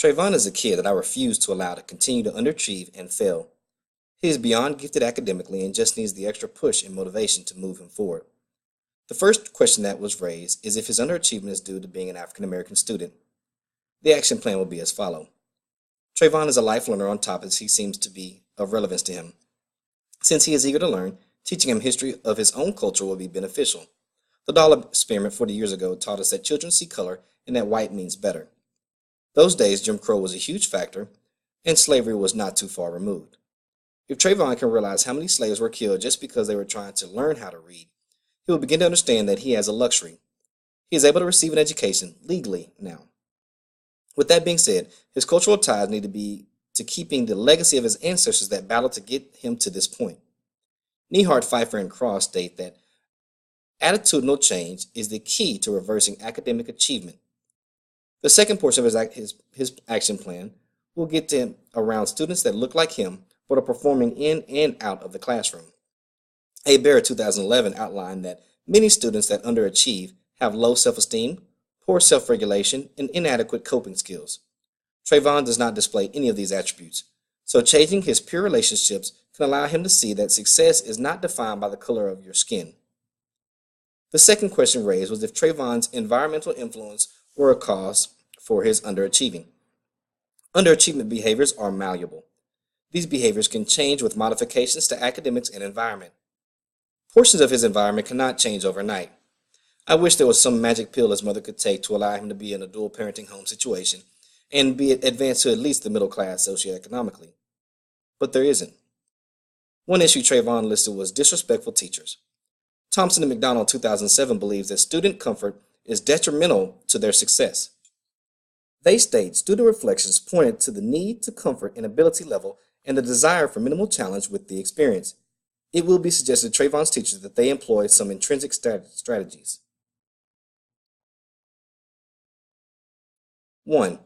Trayvon is a kid that I refuse to allow to continue to underachieve and fail. He is beyond gifted academically and just needs the extra push and motivation to move him forward. The first question that was raised is if his underachievement is due to being an African American student. The action plan will be as follows. Trayvon is a life learner on topics he seems to be of relevance to him. Since he is eager to learn, teaching him history of his own culture will be beneficial. The dollar experiment 40 years ago taught us that children see color and that white means better. Those days, Jim Crow was a huge factor, and slavery was not too far removed. If Trayvon can realize how many slaves were killed just because they were trying to learn how to read, he will begin to understand that he has a luxury. He is able to receive an education legally now. With that being said, his cultural ties need to be to keeping the legacy of his ancestors that battled to get him to this point. Nehart, Pfeiffer, and Cross state that attitudinal change is the key to reversing academic achievement. The second portion of his action plan will get to him around students that look like him but are performing in and out of the classroom. A. Barrett 2011 outlined that many students that underachieve have low self-esteem, poor self-regulation, and inadequate coping skills. Trayvon does not display any of these attributes, so changing his peer relationships can allow him to see that success is not defined by the color of your skin. The second question raised was if Trayvon's environmental influence were a cause for his underachieving. Underachievement behaviors are malleable. These behaviors can change with modifications to academics and environment. Portions of his environment cannot change overnight. I wish there was some magic pill his mother could take to allow him to be in a dual parenting home situation and be advanced to at least the middle class socioeconomically. But there isn't. One issue Trayvon listed was disrespectful teachers. Thompson and McDonald 2007 believes that student comfort is detrimental to their success. They state student reflections pointed to the need to comfort and ability level and the desire for minimal challenge with the experience. It will be suggested to Trayvon's teachers that they employ some intrinsic strategies. 1.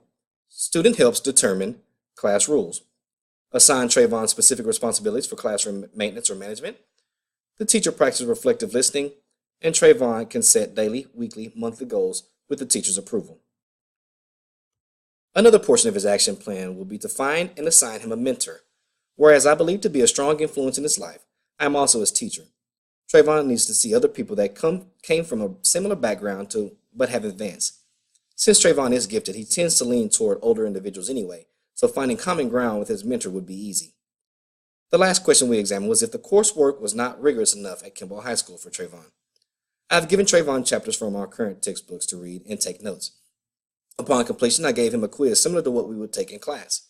Student helps determine class rules. Assign Trayvon specific responsibilities for classroom maintenance or management. The teacher practices reflective listening, and Trayvon can set daily, weekly, monthly goals with the teacher's approval. Another portion of his action plan will be to find and assign him a mentor. Whereas I believe to be a strong influence in his life, I am also his teacher. Trayvon needs to see other people that came from a similar background but have advanced. Since Trayvon is gifted, he tends to lean toward older individuals anyway, so finding common ground with his mentor would be easy. The last question we examined was if the coursework was not rigorous enough at Kimball High School for Trayvon. I've given Trayvon chapters from our current textbooks to read and take notes. Upon completion, I gave him a quiz similar to what we would take in class.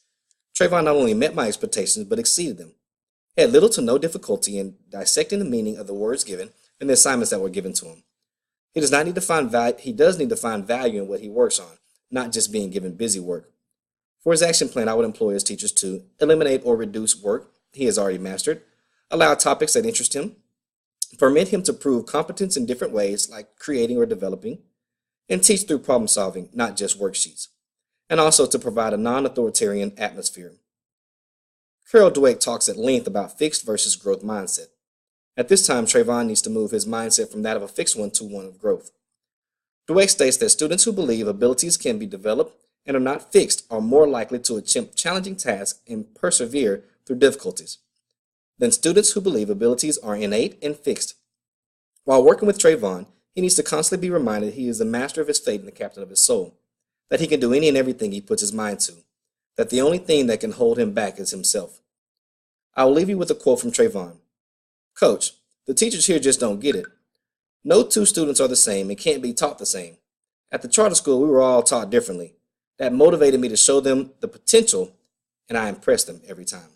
Trayvon not only met my expectations, but exceeded them. He had little to no difficulty in dissecting the meaning of the words given and the assignments that were given to him. He does need to find value in what he works on, not just being given busy work. For his action plan, I would employ his teachers to eliminate or reduce work he has already mastered, allow topics that interest him, permit him to prove competence in different ways like creating or developing, and teach through problem solving, not just worksheets, and also to provide a non-authoritarian atmosphere. Carol Dweck talks at length about fixed versus growth mindset. At this time, Trayvon needs to move his mindset from that of a fixed one to one of growth. Dweck states that students who believe abilities can be developed and are not fixed are more likely to attempt challenging tasks and persevere through difficulties than students who believe abilities are innate and fixed. While working with Trayvon, he needs to constantly be reminded he is the master of his fate and the captain of his soul, that he can do any and everything he puts his mind to, that the only thing that can hold him back is himself. I will leave you with a quote from Trayvon. Coach, the teachers here just don't get it. No two students are the same and can't be taught the same. At the charter school, we were all taught differently. That motivated me to show them the potential, and I impressed them every time.